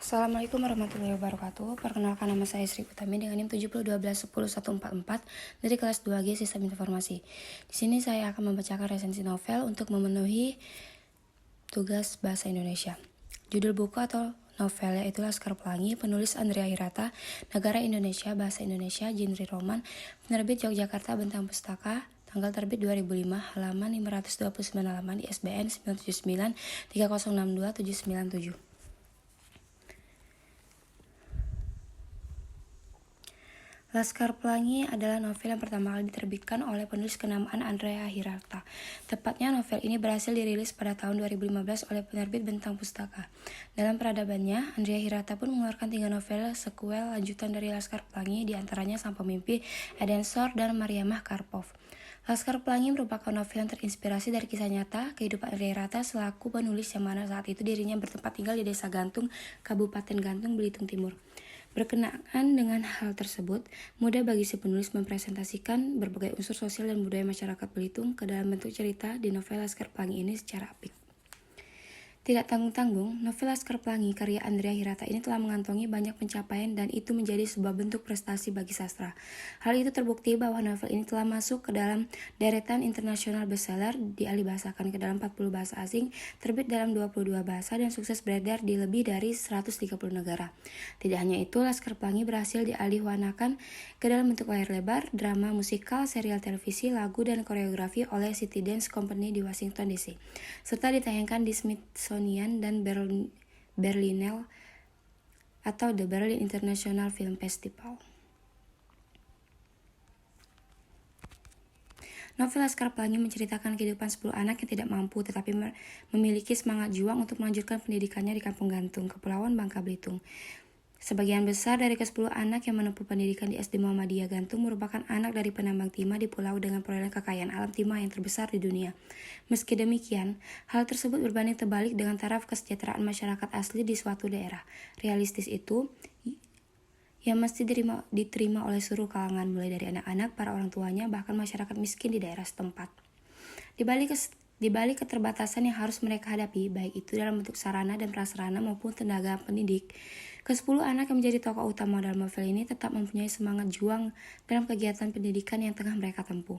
Assalamualaikum warahmatullahi wabarakatuh. Perkenalkan, nama saya Sri Utami dengan NIM 7012101144 dari kelas 2G Sistem Informasi. Di sini saya akan membacakan resensi novel untuk memenuhi tugas bahasa Indonesia. Judul buku atau novel yaitu Laskar Pelangi, penulis Andrea Hirata, negara Indonesia, bahasa Indonesia, genre roman, penerbit Yogyakarta Bentang Pustaka, tanggal terbit 2005, halaman 529 halaman, di ISBN 979 3062 797. Laskar Pelangi adalah novel yang pertama kali diterbitkan oleh penulis kenamaan Andrea Hirata. Tepatnya novel ini berhasil dirilis pada tahun 2015 oleh penerbit Bentang Pustaka. Dalam peradabannya, Andrea Hirata pun mengeluarkan 3 novel sekuel lanjutan dari Laskar Pelangi, diantaranya Sang Pemimpi, Eden Sor, dan Mariamah Karpov. Laskar Pelangi merupakan novel yang terinspirasi dari kisah nyata kehidupan Andrea Hirata selaku penulis yang mana saat itu dirinya bertempat tinggal di Desa Gantung, Kabupaten Gantung, Belitung Timur. Berkenaan dengan hal tersebut, mudah bagi si penulis mempresentasikan berbagai unsur sosial dan budaya masyarakat Belitung ke dalam bentuk cerita di novel Laskar Pelangi ini secara apik. Tidak tanggung-tanggung, novel Laskar Pelangi karya Andrea Hirata ini telah mengantongi banyak pencapaian dan itu menjadi sebuah bentuk prestasi bagi sastra. Hal itu terbukti bahwa novel ini telah masuk ke dalam deretan internasional bestseller, dialihbahasakan ke dalam 40 bahasa asing, terbit dalam 22 bahasa dan sukses beredar di lebih dari 130 negara. Tidak hanya itu, Laskar Pelangi berhasil dialihwanakan ke dalam bentuk layar lebar, drama, musikal, serial televisi, lagu, dan koreografi oleh City Dance Company di Washington DC, serta ditayangkan di Smithsonian dan Berlinale atau The Berlin International Film Festival. Novel Laskar Pelangi menceritakan kehidupan 10 anak yang tidak mampu tetapi memiliki semangat juang untuk melanjutkan pendidikannya di Kampung Gantung, Kepulauan Bangka Belitung. Sebagian besar dari ke-10 anak yang menempuh pendidikan di SD Muhammadiyah Gantung merupakan anak dari penambang timah di pulau dengan perolehan kekayaan alam timah yang terbesar di dunia. Meski demikian, hal tersebut berbanding terbalik dengan taraf kesejahteraan masyarakat asli di suatu daerah. Realistis itu yang mesti diterima oleh seluruh kalangan, mulai dari anak-anak, para orang tuanya, bahkan masyarakat miskin di daerah setempat. Di balik keterbatasan yang harus mereka hadapi, baik itu dalam bentuk sarana dan prasarana maupun tenaga pendidik, ke-10 anak yang menjadi tokoh utama dalam novel ini tetap mempunyai semangat juang dalam kegiatan pendidikan yang tengah mereka tempuh.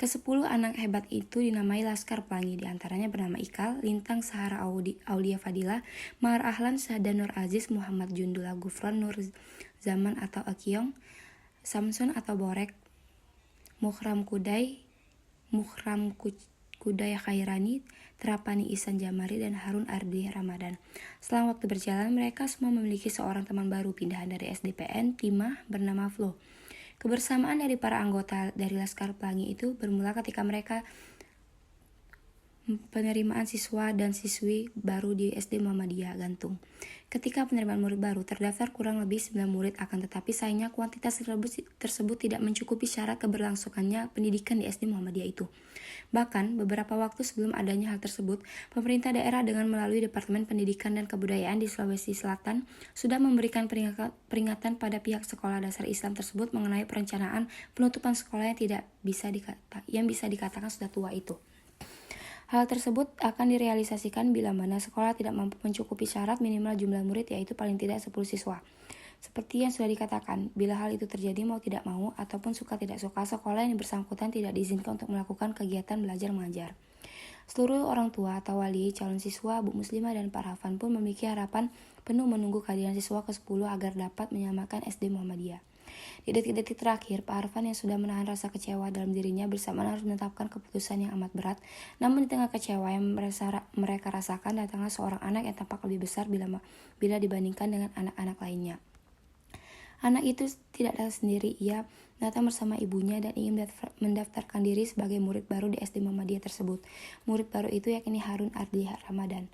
Ke-10 anak hebat itu dinamai Laskar Pelangi, diantaranya bernama Ikal, Lintang, Sahara Aulia Fadila, Mahar Ahlan, Syahda Nur Aziz, Muhammad Jundula Gufron, Nur Zaman atau Akyong, Samsun atau Borek, Mukhram Kudai Khairani, Terapani Ihsan Jamari, dan Harun Ardi Ramadan. Setelah waktu berjalan, mereka semua memiliki seorang teman baru pindahan dari SDPN Timah bernama Flo. Kebersamaan dari para anggota dari Laskar Pelangi itu bermula ketika mereka penerimaan siswa dan siswi baru di SD Muhammadiyah Gantung. Ketika penerimaan murid baru terdaftar kurang lebih 9 murid, akan tetapi sayangnya kuantitas tersebut tidak mencukupi syarat keberlangsungannya pendidikan di SD Muhammadiyah itu. Bahkan, beberapa waktu sebelum adanya hal tersebut, pemerintah daerah dengan melalui Departemen Pendidikan dan Kebudayaan di Sulawesi Selatan sudah memberikan peringatan pada pihak sekolah dasar Islam tersebut mengenai perencanaan penutupan sekolah yang bisa dikatakan sudah tua itu. Hal tersebut akan direalisasikan bila mana sekolah tidak mampu mencukupi syarat minimal jumlah murid, yaitu paling tidak 10 siswa. Seperti yang sudah dikatakan, bila hal itu terjadi mau tidak mau ataupun suka tidak suka, sekolah yang bersangkutan tidak diizinkan untuk melakukan kegiatan belajar mengajar. Seluruh orang tua atau wali, calon siswa, Bu Muslimah, dan Pak Hafan pun memiliki harapan penuh menunggu kehadiran siswa ke-10 agar dapat menyamakan SD Muhammadiyah. Di detik-detik terakhir, Pak Arfan yang sudah menahan rasa kecewa dalam dirinya bersamaan harus menetapkan keputusan yang amat berat. Namun di tengah kecewa yang mereka rasakan, datanglah seorang anak yang tampak lebih besar bila dibandingkan dengan anak-anak lainnya. Anak itu tidak datang sendiri, ia datang bersama ibunya dan ingin mendaftarkan diri sebagai murid baru di SD Muhammadiyah tersebut. Murid baru itu yakni Harun Ardi Ramadan.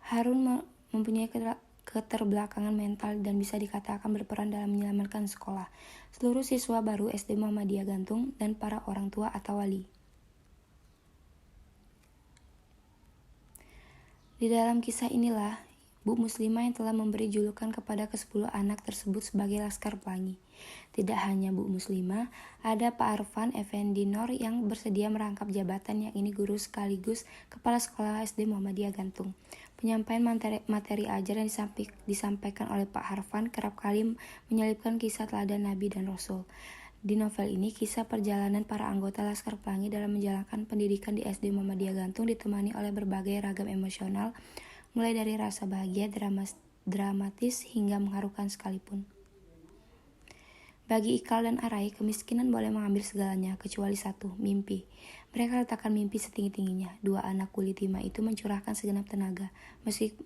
Harun mempunyai keterbelakangan mental dan bisa dikatakan berperan dalam menyelamatkan sekolah, seluruh siswa baru SD Muhammadiyah Gantung, dan para orang tua atau wali. Di dalam kisah inilah Bu Muslimah yang telah memberi julukan kepada ke-10 anak tersebut sebagai Laskar Pelangi. Tidak hanya Bu Muslimah, ada Pak Arfan Effendi Nor yang bersedia merangkap jabatan, yang ini guru sekaligus Kepala Sekolah SD Muhammadiyah Gantung. Penyampaian materi ajar yang disampaikan oleh Pak Arfan kerap kali menyelipkan kisah teladan Nabi dan Rasul. Di novel ini, kisah perjalanan para anggota Laskar Pelangi dalam menjalankan pendidikan di SD Muhammadiyah Gantung ditemani oleh berbagai ragam emosional, mulai dari rasa bahagia, dramatis, hingga mengharukan sekalipun. Bagi Ikal dan Arai, kemiskinan boleh mengambil segalanya, kecuali satu, mimpi. Mereka letakkan mimpi setinggi-tingginya. Dua anak kulit timah itu mencurahkan segenap tenaga.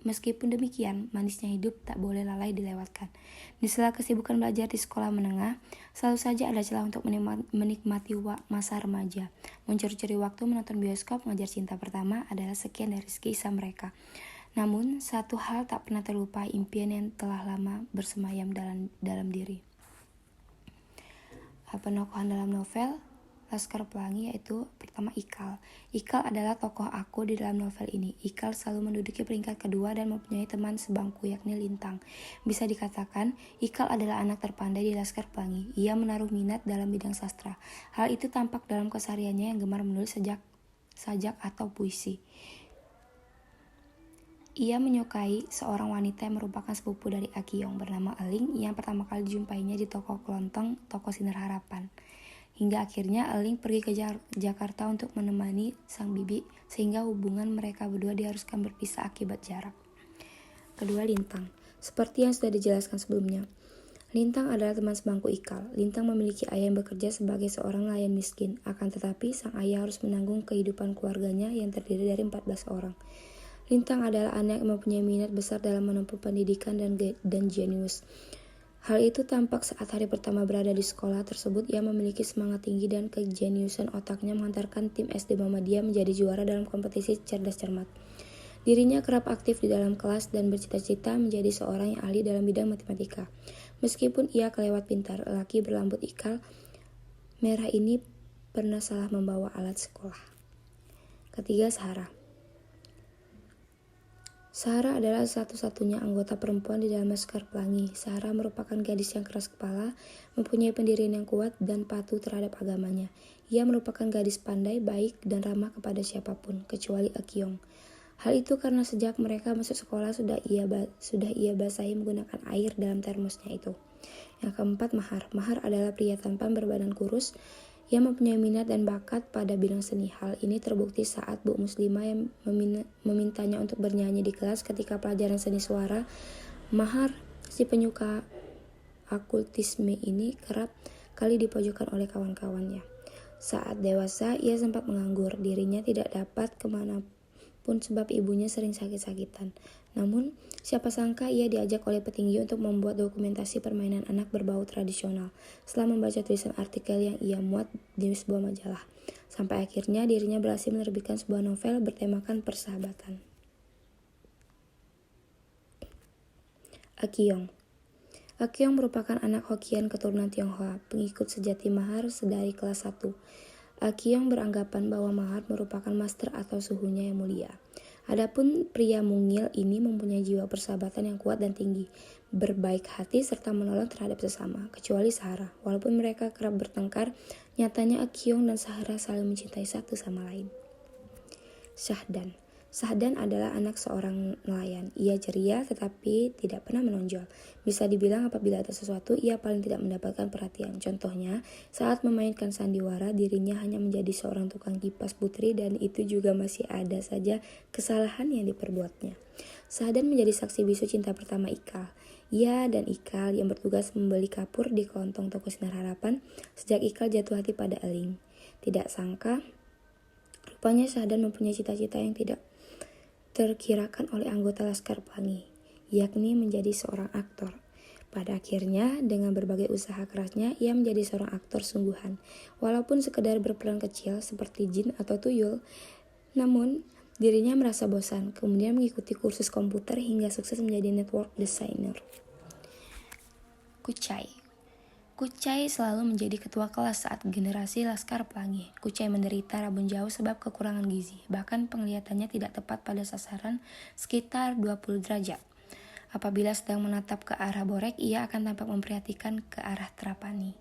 Meskipun demikian, manisnya hidup tak boleh lalai dilewatkan. Di sela kesibukan belajar di sekolah menengah, selalu saja ada celah untuk menikmati masa remaja. Mencuri-curi waktu menonton bioskop, mengajar cinta pertama adalah sekian dari kisah mereka. Namun, satu hal tak pernah terlupa, impian yang telah lama bersemayam dalam diri. Penokohan dalam novel Laskar Pelangi yaitu pertama Ikal. Ikal adalah tokoh aku di dalam novel ini. Ikal selalu menduduki peringkat kedua dan mempunyai teman sebangku yakni Lintang. Bisa dikatakan, Ikal adalah anak terpandai di Laskar Pelangi. Ia menaruh minat dalam bidang sastra. Hal itu tampak dalam kesehariannya yang gemar menulis sajak atau puisi. Ia menyukai seorang wanita yang merupakan sepupu dari Akiyong bernama Eling yang pertama kali dijumpainya di toko kelontong, toko Sinar Harapan. Hingga akhirnya Eling pergi ke Jakarta untuk menemani sang bibi, sehingga hubungan mereka berdua diharuskan berpisah akibat jarak. Kedua, Lintang. Seperti yang sudah dijelaskan sebelumnya, Lintang adalah teman sebangku Ikal. Lintang memiliki ayah yang bekerja sebagai seorang nelayan miskin, akan tetapi sang ayah harus menanggung kehidupan keluarganya yang terdiri dari 14 orang. Lintang adalah anak yang mempunyai minat besar dalam menempuh pendidikan dan jenius. Hal itu tampak saat hari pertama berada di sekolah tersebut. Ia memiliki semangat tinggi dan kejeniusan otaknya menghantarkan tim SD Muhammadiyah menjadi juara dalam kompetisi cerdas cermat. Dirinya kerap aktif di dalam kelas dan bercita-cita menjadi seorang yang ahli dalam bidang matematika. Meskipun ia kelewat pintar, lelaki berambut ikal merah ini pernah salah membawa alat sekolah. Ketiga, Sarah adalah satu-satunya anggota perempuan di dalam Laskar Pelangi. Sarah merupakan gadis yang keras kepala, mempunyai pendirian yang kuat dan patuh terhadap agamanya. Ia merupakan gadis pandai, baik, dan ramah kepada siapapun, kecuali Akiyong. Hal itu karena sejak mereka masuk sekolah sudah ia basahi menggunakan air dalam termosnya itu. Yang keempat, Mahar. Mahar adalah pria tampan berbadan kurus yang mempunyai minat dan bakat pada bidang seni. Hal ini terbukti saat Bu Muslimah yang memintanya untuk bernyanyi di kelas ketika pelajaran seni suara. Mahar, si penyuka okultisme ini, kerap kali dipojokkan oleh kawan-kawannya. Saat dewasa, ia sempat menganggur. Dirinya tidak dapat kemanapun sebab ibunya sering sakit-sakitan. Namun, siapa sangka ia diajak oleh petinggi untuk membuat dokumentasi permainan anak berbau tradisional setelah membaca tulisan artikel yang ia muat di sebuah majalah. Sampai akhirnya dirinya berhasil menerbitkan sebuah novel bertemakan persahabatan. Akiyong merupakan anak Hokkien keturunan Tionghoa, pengikut sejati Mahar sedari kelas 1. Akiyong beranggapan bahwa Mahar merupakan master atau suhunya yang mulia. Adapun pria mungil ini mempunyai jiwa persahabatan yang kuat dan tinggi, berbaik hati serta menolong terhadap sesama, kecuali Sarah. Walaupun mereka kerap bertengkar, nyatanya Akiyong dan Sarah saling mencintai satu sama lain. Sahdan adalah anak seorang nelayan. Ia ceria tetapi tidak pernah menonjol. Bisa dibilang apabila ada sesuatu, ia paling tidak mendapatkan perhatian. Contohnya, saat memainkan sandiwara, dirinya hanya menjadi seorang tukang kipas putri dan itu juga masih ada saja kesalahan yang diperbuatnya. Sahdan menjadi saksi bisu cinta pertama Ikal. Ia dan Ikal yang bertugas membeli kapur di kelontong toko Sinar Harapan sejak Ikal jatuh hati pada Eling. Tidak sangka, rupanya Sahdan mempunyai cita-cita yang tidak terkirakan oleh anggota Laskar Pelangi, yakni menjadi seorang aktor. Pada akhirnya, dengan berbagai usaha kerasnya, ia menjadi seorang aktor sungguhan. Walaupun sekedar berperan kecil seperti jin atau tuyul, namun dirinya merasa bosan, kemudian mengikuti kursus komputer hingga sukses menjadi network designer. Kucai selalu menjadi ketua kelas saat generasi Laskar Pelangi. Kucai menderita rabun jauh sebab kekurangan gizi. Bahkan penglihatannya tidak tepat pada sasaran sekitar 20 derajat. Apabila sedang menatap ke arah Borek, ia akan tampak memperhatikan ke arah Trapani.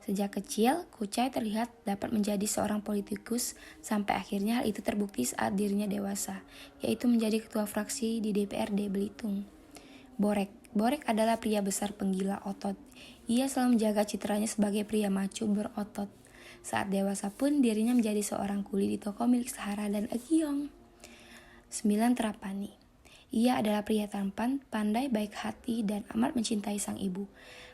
Sejak kecil, Kucai terlihat dapat menjadi seorang politikus sampai akhirnya hal itu terbukti saat dirinya dewasa, yaitu menjadi ketua fraksi di DPRD Belitung. Borek adalah pria besar penggila otot. Ia selalu menjaga citranya sebagai pria maco berotot. Saat dewasa pun dirinya menjadi seorang kuli di toko milik Sahara dan Agiong. 9. Trapani. Ia adalah pria tampan, pandai, baik hati, dan amat mencintai sang ibu.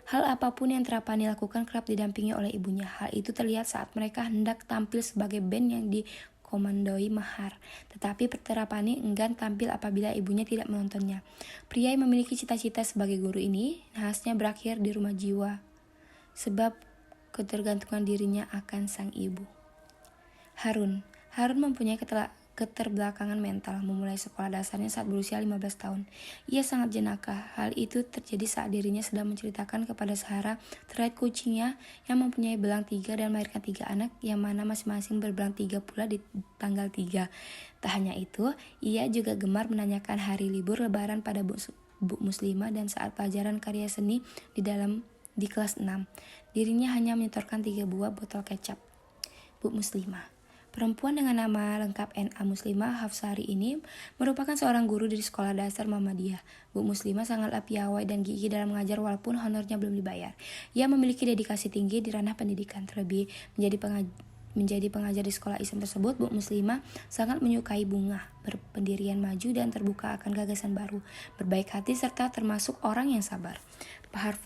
Hal apapun yang Trapani lakukan kerap didampingi oleh ibunya. Hal itu terlihat saat mereka hendak tampil sebagai band yang dikomandoi Mahar. Tetapi Trapani enggan tampil apabila ibunya tidak menontonnya. Pria yang memiliki cita-cita sebagai guru ini nahasnya berakhir di rumah jiwa, sebab ketergantungan dirinya akan sang ibu. Harun mempunyai keterbelakangan mental, memulai sekolah dasarnya saat berusia 15 tahun. Ia sangat jenaka. Hal itu terjadi saat dirinya sedang menceritakan kepada Sahara terkait kucingnya yang mempunyai belang 3 dan melahirkan 3 anak, yang mana masing-masing berbelang 3 pula di tanggal 3. Tak hanya itu, ia juga gemar menanyakan hari libur lebaran pada Bu Muslimah dan saat pelajaran karya seni di kelas 6. Dirinya hanya menyetorkan 3 buah botol kecap. Bu Muslimah. Perempuan dengan nama lengkap N.A. Muslimah Hafsari ini merupakan seorang guru di sekolah dasar Muhammadiyah. Bu Muslimah sangatlah piawai dan gigih dalam mengajar walaupun honornya belum dibayar. Ia memiliki dedikasi tinggi di ranah pendidikan. Terlebih menjadi pengajar di sekolah Islam tersebut, Bu Muslimah sangat menyukai bunga, berpendirian maju dan terbuka akan gagasan baru, berbaik hati serta termasuk orang yang sabar. Pak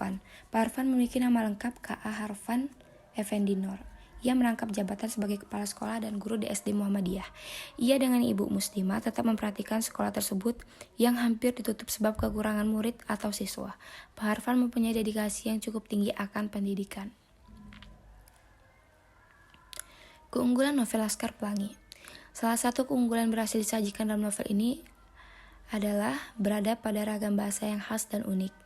Harfan memiliki nama lengkap K.A. Harfan Effendi Nur. Ia merangkap jabatan sebagai kepala sekolah dan guru di SD Muhammadiyah. Ia dengan Ibu Muslimah tetap memperhatikan sekolah tersebut yang hampir ditutup sebab kekurangan murid atau siswa. Pak Harfan mempunyai dedikasi yang cukup tinggi akan pendidikan. Keunggulan novel Laskar Pelangi. Salah satu keunggulan berhasil disajikan dalam novel ini adalah berada pada ragam bahasa yang khas dan unik.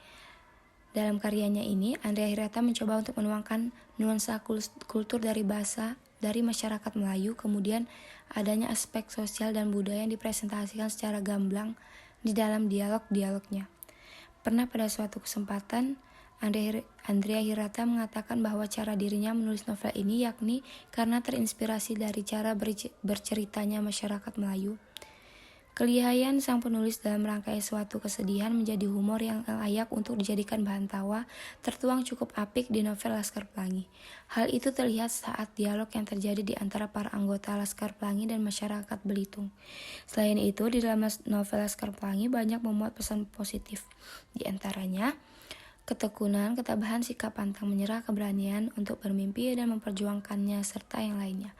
Dalam karyanya ini, Andrea Hirata mencoba untuk menuangkan nuansa kultur dari bahasa dari masyarakat Melayu, kemudian adanya aspek sosial dan budaya yang dipresentasikan secara gamblang di dalam dialog-dialognya. Pernah pada suatu kesempatan, Andrea Hirata mengatakan bahwa cara dirinya menulis novel ini yakni karena terinspirasi dari cara berceritanya masyarakat Melayu. Kelihayan sang penulis dalam merangkai suatu kesedihan menjadi humor yang layak untuk dijadikan bahan tawa tertuang cukup apik di novel Laskar Pelangi. Hal itu terlihat saat dialog yang terjadi di antara para anggota Laskar Pelangi dan masyarakat Belitung. Selain itu, di dalam novel Laskar Pelangi banyak memuat pesan positif. Di antaranya, ketekunan, ketabahan, sikap pantang menyerah, keberanian untuk bermimpi dan memperjuangkannya, serta yang lainnya.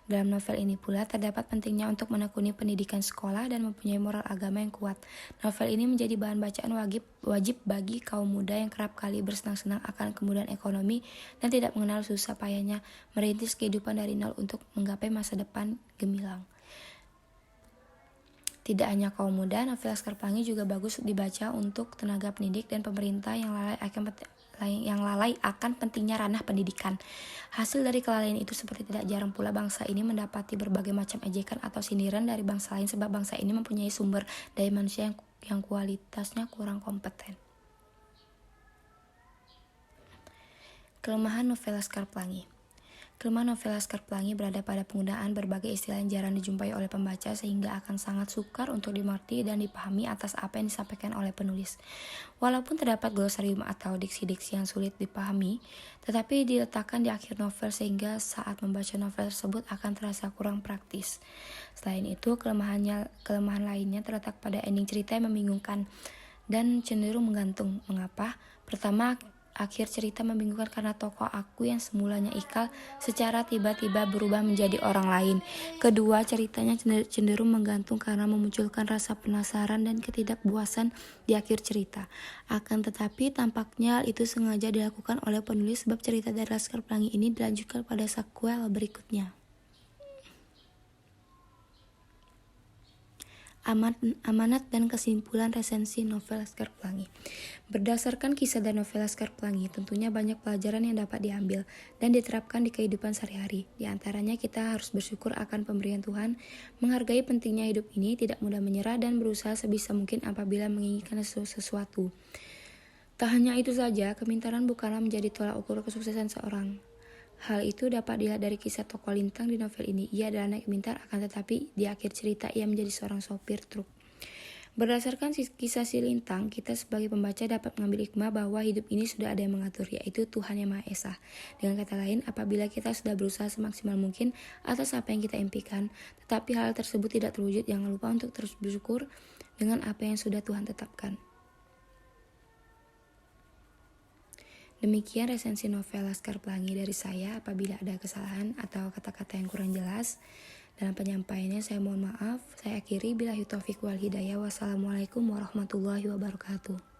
Dalam novel ini pula terdapat pentingnya untuk menekuni pendidikan sekolah dan mempunyai moral agama yang kuat. Novel ini menjadi bahan bacaan wajib bagi kaum muda yang kerap kali bersenang-senang akan kemudahan ekonomi dan tidak mengenal susah payahnya merintis kehidupan dari nol untuk menggapai masa depan gemilang. Tidak hanya kaum muda, novel Laskar Pelangi juga bagus dibaca untuk tenaga pendidik dan pemerintah yang lalai akan pentingnya ranah pendidikan. Hasil dari kelalaian itu seperti tidak jarang pula bangsa ini mendapati berbagai macam ejekan atau sindiran dari bangsa lain sebab bangsa ini mempunyai sumber daya manusia yang kualitasnya kurang kompeten. Kelemahan novel Laskar Pelangi. Kelemahan novel Laskar Pelangi berada pada penggunaan berbagai istilah yang jarang dijumpai oleh pembaca sehingga akan sangat sukar untuk dimengerti dan dipahami atas apa yang disampaikan oleh penulis. Walaupun terdapat glosarium atau diksi-diksi yang sulit dipahami, tetapi diletakkan di akhir novel sehingga saat membaca novel tersebut akan terasa kurang praktis. Selain itu, kelemahan lainnya terletak pada ending cerita yang membingungkan dan cenderung menggantung. Mengapa? Pertama, akhir cerita membingungkan karena tokoh aku yang semulanya Ikal secara tiba-tiba berubah menjadi orang lain. Kedua, ceritanya cenderung menggantung karena memunculkan rasa penasaran dan ketidakpuasan di akhir cerita. Akan tetapi tampaknya itu sengaja dilakukan oleh penulis sebab cerita dari Laskar Pelangi ini dilanjutkan pada sequel berikutnya. Amanat dan kesimpulan resensi novel Laskar Pelangi. Berdasarkan kisah dan novel Laskar Pelangi, tentunya banyak pelajaran yang dapat diambil dan diterapkan di kehidupan sehari-hari. Di antaranya kita harus bersyukur akan pemberian Tuhan, menghargai pentingnya hidup ini, tidak mudah menyerah dan berusaha sebisa mungkin apabila menginginkan sesuatu. Tak hanya itu saja, kepintaran bukanlah menjadi tolak ukur kesuksesan seorang. Hal itu dapat dilihat dari kisah tokoh Lintang di novel ini. Ia adalah anak pintar, akan tetapi di akhir cerita ia menjadi seorang sopir truk. Berdasarkan kisah si Lintang, kita sebagai pembaca dapat mengambil hikmah bahwa hidup ini sudah ada yang mengatur, yaitu Tuhan Yang Maha Esa. Dengan kata lain, apabila kita sudah berusaha semaksimal mungkin atas apa yang kita impikan, tetapi hal tersebut tidak terwujud, jangan lupa untuk terus bersyukur dengan apa yang sudah Tuhan tetapkan. Demikian resensi novel Laskar Pelangi dari saya. Apabila ada kesalahan atau kata-kata yang kurang jelas dalam penyampaiannya, saya mohon maaf. Saya akhiri, billahi taufiq wal hidayah. Wassalamualaikum warahmatullahi wabarakatuh.